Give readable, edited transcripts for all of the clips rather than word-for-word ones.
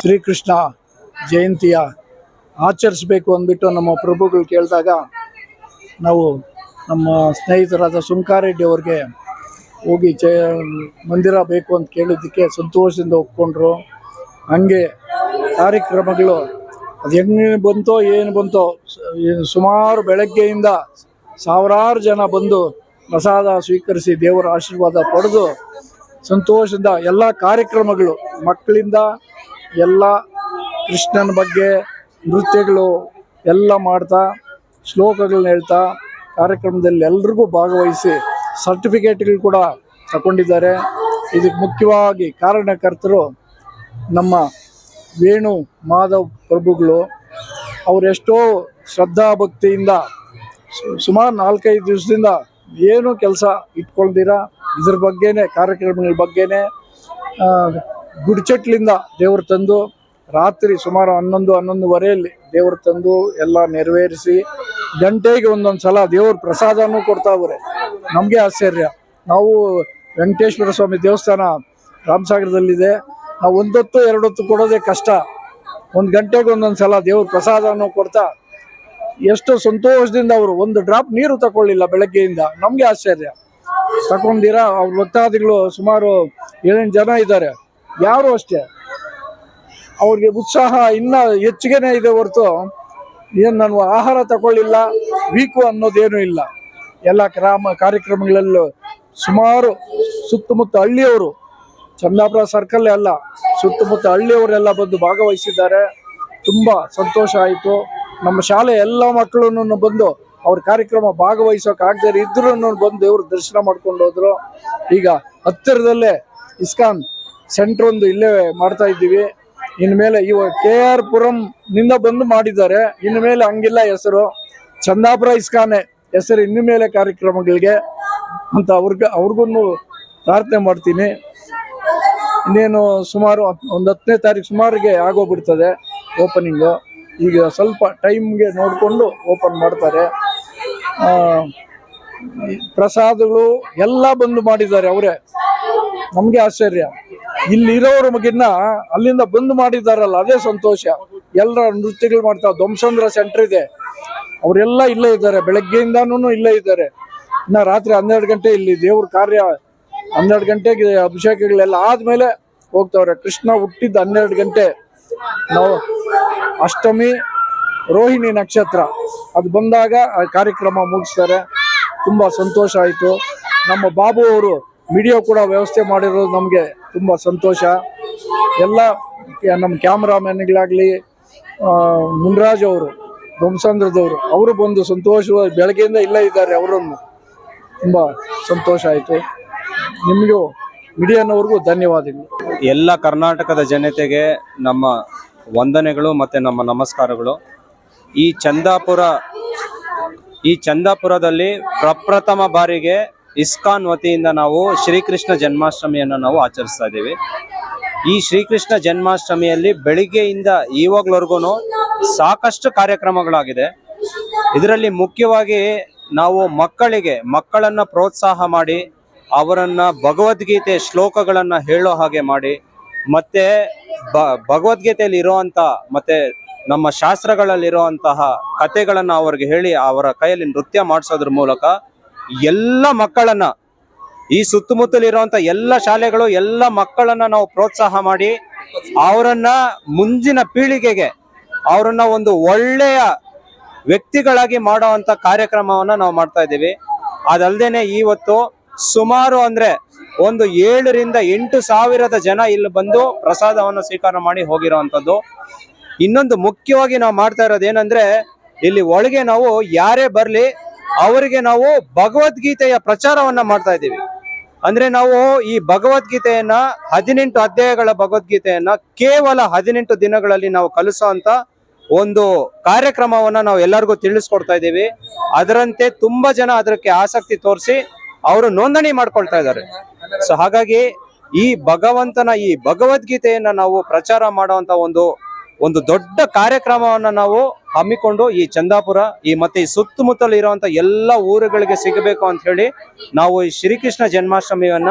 ಶ್ರೀಕೃಷ್ಣ ಜಯಂತಿಯ ಆಚರಿಸಬೇಕು ಅಂದ್ಬಿಟ್ಟು ನಮ್ಮ ಪ್ರಭುಗಳು ಕೇಳಿದಾಗ ನಾವು ನಮ್ಮ ಸ್ನೇಹಿತರಾದ ಸುಂಕಾರೆಡ್ಡಿ ಅವ್ರಿಗೆ ಹೋಗಿ ಮಂದಿರ ಬೇಕು ಅಂತ ಕೇಳಿದ್ದಕ್ಕೆ ಸಂತೋಷದಿಂದ ಒಪ್ಕೊಂಡ್ರು. ಹಂಗೆ ಕಾರ್ಯಕ್ರಮಗಳು ಅದು ಹೆಂಗೆ ಬಂತೋ ಏನು ಬಂತೋ ಸುಮಾರು ಬೆಳಗ್ಗೆಯಿಂದ ಸಾವಿರಾರು ಜನ ಬಂದು ಪ್ರಸಾದ ಸ್ವೀಕರಿಸಿ ದೇವರ ಆಶೀರ್ವಾದ ಪಡೆದು ಸಂತೋಷದಿಂದ ಎಲ್ಲ ಕಾರ್ಯಕ್ರಮಗಳು ಮಕ್ಕಳಿಂದ ಎಲ್ಲ ಕೃಷ್ಣನ ಬಗ್ಗೆ ನೃತ್ಯಗಳು ಎಲ್ಲ ಮಾಡ್ತಾ ಶ್ಲೋಕಗಳನ್ನ ಹೇಳ್ತಾ ಕಾರ್ಯಕ್ರಮದಲ್ಲಿ ಎಲ್ರಿಗೂ ಭಾಗವಹಿಸಿ ಸರ್ಟಿಫಿಕೇಟ್ಗಳು ಕೂಡ ತಗೊಂಡಿದ್ದಾರೆ. ಇದಕ್ಕೆ ಮುಖ್ಯವಾಗಿ ಕಾರಣಕರ್ತರು ನಮ್ಮ ವೇಣು ಮಾಧವ್ ಪ್ರಭುಗಳು. ಅವರೆಷ್ಟೋ ಶ್ರದ್ಧಾ ಭಕ್ತಿಯಿಂದ ಸುಮಾರು 4-5 ದಿವಸದಿಂದ ಏನೂ ಕೆಲಸ ಇಟ್ಕೊಳ್ದಿರ ಇದ್ರ ಬಗ್ಗೆನೇ ಕಾರ್ಯಕ್ರಮಗಳ ಬಗ್ಗೆನೇ ಗುಡಿಚಟ್ಲಿಂದ ದೇವರು ತಂದು ರಾತ್ರಿ ಸುಮಾರು 11-11:30 ದೇವರು ತಂದು ಎಲ್ಲ ನೆರವೇರಿಸಿ ಗಂಟೆಗೆ ಒಂದೊಂದು ಸಲ ದೇವ್ರ ಪ್ರಸಾದನೂ ಕೊಡ್ತಾವ್ರೆ. ನಮಗೆ ಆಶ್ಚರ್ಯ. ನಾವು ವೆಂಕಟೇಶ್ವರ ಸ್ವಾಮಿ ದೇವಸ್ಥಾನ ರಾಮಸಾಗರದಲ್ಲಿದೆ. ನಾವು 1 ಹೊತ್ತು 2 ಹೊತ್ತು ಕೊಡೋದೇ ಕಷ್ಟ. 1 ಗಂಟೆಗೆ ಒಂದೊಂದು ಸಲ ದೇವ್ರ ಪ್ರಸಾದನೂ ಕೊಡ್ತಾ ಎಷ್ಟು ಸಂತೋಷದಿಂದ ಅವರು 1 ಡ್ರಾಪ್ ನೀರು ತಗೊಳ್ಳಿಲ್ಲ ಬೆಳಗ್ಗೆಯಿಂದ. ನಮಗೆ ಆಶ್ಚರ್ಯ. ತಗೊಂಡಿರ ಅವ್ರ ಭಕ್ತಾದಿಗಳು ಸುಮಾರು 7-8 ಜನ ಇದ್ದಾರೆ. ಯಾರು ಅಷ್ಟೇ ಅವ್ರಿಗೆ ಉತ್ಸಾಹ ಇನ್ನೂ ಹೆಚ್ಚಿಗೆನೇ ಇದೆ ಹೊರತು ಏನು ನಾನು ಆಹಾರ ತಗೊಳ್ಳಿಲ್ಲ ವೀಕು ಅನ್ನೋದೇನೂ ಇಲ್ಲ. ಎಲ್ಲ ಕಾರ್ಯಕ್ರಮಗಳಲ್ಲೂ ಸುಮಾರು ಸುತ್ತಮುತ್ತ ಹಳ್ಳಿಯವರು ಚಂದಾಪುರ ಸರ್ಕಲ್ ಅಲ್ಲ ಸುತ್ತಮುತ್ತ ಹಳ್ಳಿಯವರೆಲ್ಲ ಬಂದು ಭಾಗವಹಿಸಿದ್ದಾರೆ. ತುಂಬ ಸಂತೋಷ ಆಯಿತು. ನಮ್ಮ ಶಾಲೆ ಎಲ್ಲ ಮಕ್ಕಳನ್ನು ಬಂದು ಅವ್ರ ಕಾರ್ಯಕ್ರಮ ಭಾಗವಹಿಸೋಕ್ಕಾಗದೇ ಇದ್ರೂ ಬಂದು ದೇವ್ರ ದರ್ಶನ ಮಾಡ್ಕೊಂಡು ಹೋದ್ರು. ಈಗ ಹತ್ತಿರದಲ್ಲೇ ಇಸ್ಕಾನ್ ಸೆಂಟ್ರ್ ಒಂದು ಇಲ್ಲೇ ಮಾಡ್ತಾ ಇದ್ದೀವಿ. ಇನ್ಮೇಲೆ ಇವಾಗ KR ಪುರಂ ನಿಂದ ಬಂದು ಮಾಡಿದ್ದಾರೆ. ಇನ್ಮೇಲೆ ಹಂಗಿಲ್ಲ ಹೆಸರು, ಚಂದಾಪುರ ಇಸ್ಕಾನೆ ಹೆಸರು ಇನ್ನು ಮೇಲೆ ಕಾರ್ಯಕ್ರಮಗಳಿಗೆ ಅಂತ ಅವ್ರಿಗೂ ಪ್ರಾರ್ಥನೆ ಮಾಡ್ತೀನಿ. ಇನ್ನೇನು ಸುಮಾರು ಒಂದು 10ನೇ ತಾರೀಕು ಸುಮಾರಿಗೆ ಆಗೋಗ್ಬಿಡ್ತದೆ ಓಪನಿಂಗು. ಈಗ ಸ್ವಲ್ಪ ಟೈಮ್ಗೆ ನೋಡಿಕೊಂಡು ಓಪನ್ ಮಾಡ್ತಾರೆ. ಪ್ರಸಾದಗಳು ಎಲ್ಲ ಬಂದು ಮಾಡಿದ್ದಾರೆ ಅವರೇ. ನಮಗೆ ಆಶ್ಚರ್ಯ, ಇಲ್ಲಿರೋರ ಮಗಿನ್ನ ಅಲ್ಲಿಂದ ಬಂದು ಮಾಡಿದಾರಲ್ಲ ಅದೇ ಸಂತೋಷ. ಎಲ್ಲರ ನೃತ್ಯಗಳು ಮಾಡ್ತಾರೆ. ಧ್ವಂಸಂದ್ರ ಸೆಂಟರ್ ಇದೆ, ಅವರೆಲ್ಲ ಇಲ್ಲೇ ಇದ್ದಾರೆ, ಬೆಳಗ್ಗೆಯಿಂದಾನು ಇಲ್ಲೇ ಇದ್ದಾರೆ. ಇನ್ನು ರಾತ್ರಿ 12 ಗಂಟೆ ಇಲ್ಲಿ ದೇವ್ರ ಕಾರ್ಯ 12 ಗಂಟೆಗೆ ಅಭಿಷೇಕಗಳೆಲ್ಲ ಆದ್ಮೇಲೆ ಹೋಗ್ತವ್ರೆ. ಕೃಷ್ಣ ಹುಟ್ಟಿದ್ದು 12 ಗಂಟೆ. ನಾವು ಅಷ್ಟಮಿ ರೋಹಿಣಿ ನಕ್ಷತ್ರ ಅದು ಬಂದಾಗ ಆ ಕಾರ್ಯಕ್ರಮ ಮುಗಿಸ್ತಾರೆ. ತುಂಬ ಸಂತೋಷ ಆಯಿತು. ನಮ್ಮ ಬಾಬು ಅವರು ವಿಡಿಯೋ ಕೂಡ ವ್ಯವಸ್ಥೆ ಮಾಡಿರೋದು ನಮಗೆ ತುಂಬ ಸಂತೋಷ. ಎಲ್ಲ ನಮ್ಮ ಕ್ಯಾಮ್ರಾಮನ್ಗಳಾಗಲಿ, ಮುನ್ರಾಜ್ ಅವರು ಧ್ವಂಸಂದ್ರದವರು ಅವರು ಬಂದು ಸಂತೋಷವಾಗಿ ಬೆಳಗ್ಗೆಯಿಂದ ಇಲ್ಲೇ ಇದ್ದಾರೆ. ಅವರನ್ನು ತುಂಬ ಸಂತೋಷ ಆಯಿತು. ನಿಮಗೂ ಮೀಡಿಯಾನವ್ರಿಗೂ ಧನ್ಯವಾದಗಳು. ಎಲ್ಲ ಕರ್ನಾಟಕದ ಜನತೆಗೆ ನಮ್ಮ ವಂದನೆಗಳು ಮತ್ತು ನಮ್ಮ ನಮಸ್ಕಾರಗಳು. ಈ ಚಂದಾಪುರದಲ್ಲಿ ಪ್ರಪ್ರಥಮ ಬಾರಿಗೆ ಇಸ್ಕಾನ್ ವತಿಯಿಂದ ನಾವು ಶ್ರೀಕೃಷ್ಣ ಜನ್ಮಾಷ್ಟಮಿಯನ್ನು ನಾವು ಆಚರಿಸ್ತಾ ಇದ್ದೀವಿ. ಈ ಶ್ರೀಕೃಷ್ಣ ಜನ್ಮಾಷ್ಟಮಿಯಲ್ಲಿ ಬೆಳಿಗ್ಗೆಯಿಂದ ಇವಾಗ್ವರೆಗೂ ಸಾಕಷ್ಟು ಕಾರ್ಯಕ್ರಮಗಳಾಗಿದೆ. ಇದರಲ್ಲಿ ಮುಖ್ಯವಾಗಿ ನಾವು ಮಕ್ಕಳನ್ನ ಪ್ರೋತ್ಸಾಹ ಮಾಡಿ ಅವರನ್ನ ಭಗವದ್ಗೀತೆ ಶ್ಲೋಕಗಳನ್ನ ಹೇಳೋ ಹಾಗೆ ಮಾಡಿ, ಮತ್ತೆ ಭಗವದ್ಗೀತೆಯಲ್ಲಿ ಇರುವಂತ ಮತ್ತೆ ನಮ್ಮ ಶಾಸ್ತ್ರಗಳಲ್ಲಿರುವಂತಹ ಕಥೆಗಳನ್ನ ಅವ್ರಿಗೆ ಹೇಳಿ ಅವರ ಕೈಯಲ್ಲಿ ನೃತ್ಯ ಮಾಡಿಸೋದ್ರ ಮೂಲಕ ಎಲ್ಲ ಮಕ್ಕಳನ್ನ, ಈ ಸುತ್ತಮುತ್ತಲಿರುವಂತ ಎಲ್ಲ ಶಾಲೆಗಳು ಎಲ್ಲ ಮಕ್ಕಳನ್ನ ನಾವು ಪ್ರೋತ್ಸಾಹ ಮಾಡಿ ಅವರನ್ನ ಮುಂದಿನ ಪೀಳಿಗೆಗೆ ಅವರನ್ನ ಒಂದು ಒಳ್ಳೆಯ ವ್ಯಕ್ತಿಗಳಾಗಿ ಮಾಡುವಂತ ಕಾರ್ಯಕ್ರಮವನ್ನ ನಾವು ಮಾಡ್ತಾ ಇದ್ದೀವಿ. ಅದಲ್ದೇನೆ ಇವತ್ತು ಸುಮಾರು ಅಂದ್ರೆ ಒಂದು 7 ರಿಂದ 8 ಸಾವಿರದ ಜನ ಇಲ್ಲಿ ಬಂದು ಪ್ರಸಾದವನ್ನು ಸ್ವೀಕಾರ ಮಾಡಿ ಹೋಗಿರೋವಂಥದ್ದು. ಇನ್ನೊಂದು ಮುಖ್ಯವಾಗಿ ನಾವು ಮಾಡ್ತಾ ಇರೋದು ಏನಂದ್ರೆ, ಇಲ್ಲಿ ಒಳಗೆ ನಾವು ಯಾರೇ ಬರ್ಲಿ ಅವರಿಗೆ ನಾವು ಭಗವದ್ಗೀತೆಯ ಪ್ರಚಾರವನ್ನ ಮಾಡ್ತಾ ಇದ್ದೀವಿ. ಅಂದ್ರೆ ನಾವು ಈ ಭಗವದ್ಗೀತೆಯನ್ನ 18 ಅಧ್ಯಾಯಗಳ ಭಗವದ್ಗೀತೆಯನ್ನ ಕೇವಲ 18 ದಿನಗಳಲ್ಲಿ ನಾವು ಕಲಿಸುವಂತ ಒಂದು ಕಾರ್ಯಕ್ರಮವನ್ನ ನಾವು ಎಲ್ಲರಿಗೂ ತಿಳಿಸ್ಕೊಡ್ತಾ ಇದ್ದೀವಿ. ಅದರಂತೆ ತುಂಬಾ ಜನ ಅದಕ್ಕೆ ಆಸಕ್ತಿ ತೋರಿಸಿ ಅವರು ನೋಂದಣಿ ಮಾಡ್ಕೊಳ್ತಾ ಇದ್ದಾರೆ. ಸೊ ಹಾಗಾಗಿ ಈ ಭಗವಂತನ ಈ ಭಗವದ್ಗೀತೆಯನ್ನ ನಾವು ಪ್ರಚಾರ ಮಾಡುವಂತ ಒಂದು ದೊಡ್ಡ ಕಾರ್ಯಕ್ರಮವನ್ನ ನಾವು ಹಮ್ಮಿಕೊಂಡು ಈ ಚಂದಾಪುರ ಮತ್ತೆ ಈ ಸುತ್ತಮುತ್ತಲು ಇರುವಂತ ಎಲ್ಲ ಊರುಗಳಿಗೆ ಸಿಗಬೇಕು ಅಂತ ಹೇಳಿ ನಾವು ಈ ಶ್ರೀಕೃಷ್ಣ ಜನ್ಮಾಷ್ಟಮಿಯನ್ನ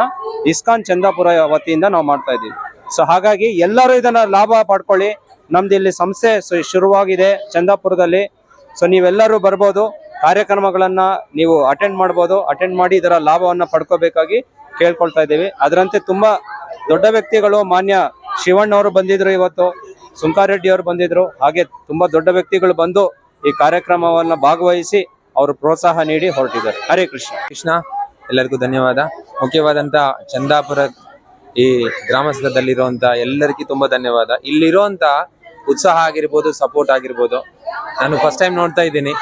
ಇಸ್ಕಾನ್ ಚಂದಾಪುರ ವತಿಯಿಂದ ನಾವು ಮಾಡ್ತಾ ಇದ್ದೀವಿ. ಸೊ ಹಾಗಾಗಿ ಎಲ್ಲರೂ ಇದನ್ನ ಲಾಭ ಪಡ್ಕೊಳ್ಳಿ. ನಮ್ದು ಇಲ್ಲಿ ಸಂಸ್ಥೆ ಶುರುವಾಗಿದೆ ಚಂದಾಪುರದಲ್ಲಿ. ಸೊ ನೀವೆಲ್ಲರೂ ಬರ್ಬೋದು, ಕಾರ್ಯಕ್ರಮಗಳನ್ನ ನೀವು ಅಟೆಂಡ್ ಮಾಡ್ಬೋದು. ಅಟೆಂಡ್ ಮಾಡಿ ಇದರ ಲಾಭವನ್ನ ಪಡ್ಕೋಬೇಕಾಗಿ ಕೇಳ್ಕೊಳ್ತಾ ಇದ್ದೀವಿ. ಅದರಂತೆ ತುಂಬಾ ದೊಡ್ಡ ವ್ಯಕ್ತಿಗಳು, ಮಾನ್ಯ ಶಿವಣ್ಣ ಅವರು ಬಂದಿದ್ರು, ಇವತ್ತು ಸುಂಕಾರೆಡ್ಡಿ ಅವರು ಬಂದಿದ್ರು. ಹಾಗೆ ತುಂಬಾ ದೊಡ್ಡ ವ್ಯಕ್ತಿಗಳು ಬಂದು ಈ ಕಾರ್ಯಕ್ರಮವನ್ನ ಭಾಗವಹಿಸಿ ಅವರು ಪ್ರೋತ್ಸಾಹ ನೀಡಿ ಹೊರಟಿದ್ದಾರೆ. ಹರೇ ಕೃಷ್ಣ. ಎಲ್ಲರಿಗೂ ಧನ್ಯವಾದ. ಮುಖ್ಯವಾದಂತ ಚಂದಾಪುರ ಈ ಗ್ರಾಮಸ್ಥದಲ್ಲಿರುವಂತ ಎಲ್ಲರಿಗೂ ತುಂಬಾ ಧನ್ಯವಾದ. ಇಲ್ಲಿರುವಂತ ಉತ್ಸಾಹ ಆಗಿರ್ಬೋದು, ಸಪೋರ್ಟ್ ಆಗಿರ್ಬೋದು. ನಾನು ಫಸ್ಟ್ ಟೈಮ್ ನೋಡ್ತಾ ಇದ್ದೀನಿ.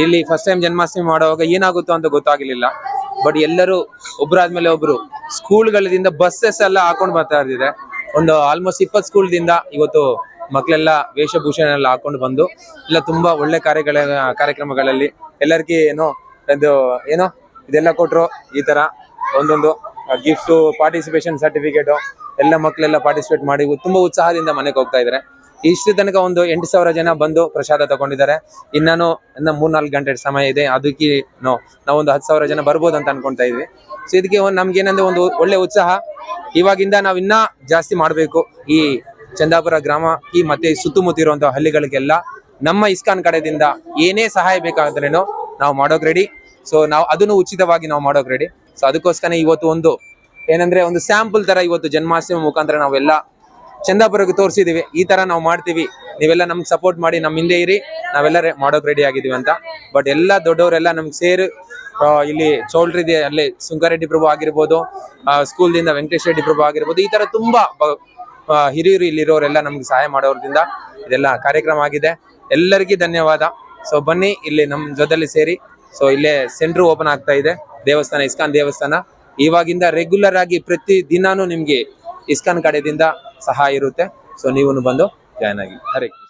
ಇಲ್ಲಿ ಫಸ್ಟ್ ಟೈಮ್ ಜನ್ಮಾಷ್ಟಮಿ ಮಾಡುವಾಗ ಏನಾಗುತ್ತೋ ಅಂತ ಗೊತ್ತಾಗ್ಲಿಲ್ಲ. ಬಟ್ ಎಲ್ಲರೂ ಒಬ್ರಾದ್ಮೇಲೆ ಒಬ್ರು ಸ್ಕೂಲ್ಗಳಿಂದ ಬಸ್ಸಸ್ ಎಲ್ಲ ಹಾಕೊಂಡು ಬರ್ತಾ ಇರ್ತಿದೆ. ಒಂದು ಆಲ್ಮೋಸ್ಟ್ 20 ಸ್ಕೂಲ್ದಿಂದ ಇವತ್ತು ಮಕ್ಕಳೆಲ್ಲ ವೇಷಭೂಷಣ ಎಲ್ಲ ಹಾಕೊಂಡು ಬಂದು ಎಲ್ಲ ತುಂಬಾ ಒಳ್ಳೆ ಕಾರ್ಯಕ್ರಮಗಳಲ್ಲಿ ಎಲ್ಲರಿಗೂ ಏನೋ ಇದೆಲ್ಲ ಕೊಟ್ರು. ಈ ತರ ಒಂದೊಂದು ಗಿಫ್ಟ್, ಪಾರ್ಟಿಸಿಪೇಷನ್ ಸರ್ಟಿಫಿಕೇಟ್ ಎಲ್ಲ ಮಕ್ಕಳೆಲ್ಲ ಪಾರ್ಟಿಸಿಪೇಟ್ ಮಾಡಿ ತುಂಬಾ ಉತ್ಸಾಹದಿಂದ ಮನೆಗೆ ಹೋಗ್ತಾ ಇದ್ದಾರೆ. ಇಷ್ಟು ತನಕ ಒಂದು 8,000 ಜನ ಬಂದು ಪ್ರಸಾದ ತಗೊಂಡಿದ್ದಾರೆ. ಇನ್ನ 3-4 ಗಂಟೆ ಸಮಯ ಇದೆ. ಅದಕ್ಕೆ ನಾವೊಂದು 10,000 ಜನ ಬರ್ಬೋದು ಅಂತ ಅನ್ಕೊಂತಾ ಇದ್ವಿ. ಸೊ ಇದಕ್ಕೆ ನಮ್ಗೆ ಏನಂದ್ರೆ ಒಂದು ಒಳ್ಳೆ ಉತ್ಸಾಹ. ಇವಾಗಿಂದ ನಾವ್ ಇನ್ನ ಜಾಸ್ತಿ ಮಾಡ್ಬೇಕು. ಈ ಚಂದಾಪುರ ಗ್ರಾಮ ಮತ್ತೆ ಸುತ್ತಮುತ್ತ ಇರುವಂತಹ ಹಳ್ಳಿಗಳಿಗೆಲ್ಲ ನಮ್ಮ ಇಸ್ಕಾನ್ ಕಡೆದಿಂದ ಏನೇ ಸಹಾಯ ಬೇಕಾದ್ರೇನೋ ನಾವು ಮಾಡೋಕ್ ರೆಡಿ. ಸೊ ನಾವು ಅದನ್ನು ಉಚಿತವಾಗಿ ನಾವು ಮಾಡೋಕ್ ರೆಡಿ. ಸೊ ಅದಕ್ಕೋಸ್ಕರ ಇವತ್ತು ಒಂದು ಸ್ಯಾಂಪಲ್ ತರ ಇವತ್ತು ಜನ್ಮಾಷ್ಟಮಿ ಮುಖಾಂತರ ನಾವೆಲ್ಲ ಚಂದಾಪುರಕ್ಕೆ ತೋರಿಸಿದೀವಿ. ಈ ತರ ನಾವು ಮಾಡ್ತೀವಿ, ನೀವೆಲ್ಲ ನಮ್ಗೆ ಸಪೋರ್ಟ್ ಮಾಡಿ ನಮ್ಮ ಹಿಂದೆ ಇರಿ, ನಾವೆಲ್ಲ ಮಾಡೋಕ್ ರೆಡಿ ಆಗಿದೀವಿ ಅಂತ. ಬಟ್ ಎಲ್ಲ ದೊಡ್ಡವರೆಲ್ಲ ನಮ್ಗೆ ಸೇರಿ ಇಲ್ಲಿ ಚೌಲ್ಟ್ರಿ ಅಲ್ಲಿ ಸುಂಕಾರೆಡ್ಡಿ ಪ್ರಭು ಆಗಿರ್ಬೋದು, ಸ್ಕೂಲ್ ದಿಂದ ವೆಂಕಟೇಶ್ ರೆಡ್ಡಿ ಪ್ರಭು ಆಗಿರ್ಬೋದು, ಈ ತರ ತುಂಬಾ ಹಿರಿಯರು ಇಲ್ಲಿರೋರೆಲ್ಲ ನಮ್ಗೆ ಸಹಾಯ ಮಾಡೋದ್ರಿಂದ ಇದೆಲ್ಲ ಕಾರ್ಯಕ್ರಮ ಆಗಿದೆ. ಎಲ್ಲರಿಗೂ ಧನ್ಯವಾದ. ಸೊ ಬನ್ನಿ ಇಲ್ಲಿ ನಮ್ಮ ಜೊತೆಲಿ ಸೇರಿ. ಸೊ ಇಲ್ಲೇ ಸೆಂಟ್ರ್ ಓಪನ್ ಆಗ್ತಾ ಇದೆ, ದೇವಸ್ಥಾನ, ಇಸ್ಕಾನ್ ದೇವಸ್ಥಾನ. ಇವಾಗಿಂದ ರೆಗ್ಯುಲರ್ ಆಗಿ ಪ್ರತಿ ದಿನಾನು ನಿಮ್ಗೆ ಇಸ್ಕಾನ್ ಕಡೆದಿಂದ ಸಹಾಯ ಇರುತ್ತೆ. ಸೊ ನೀವು ಬಂದು ಜಾಯ್ನ್ ಆಗಿ. ಹರೇ ಕೃಷ್ಣ.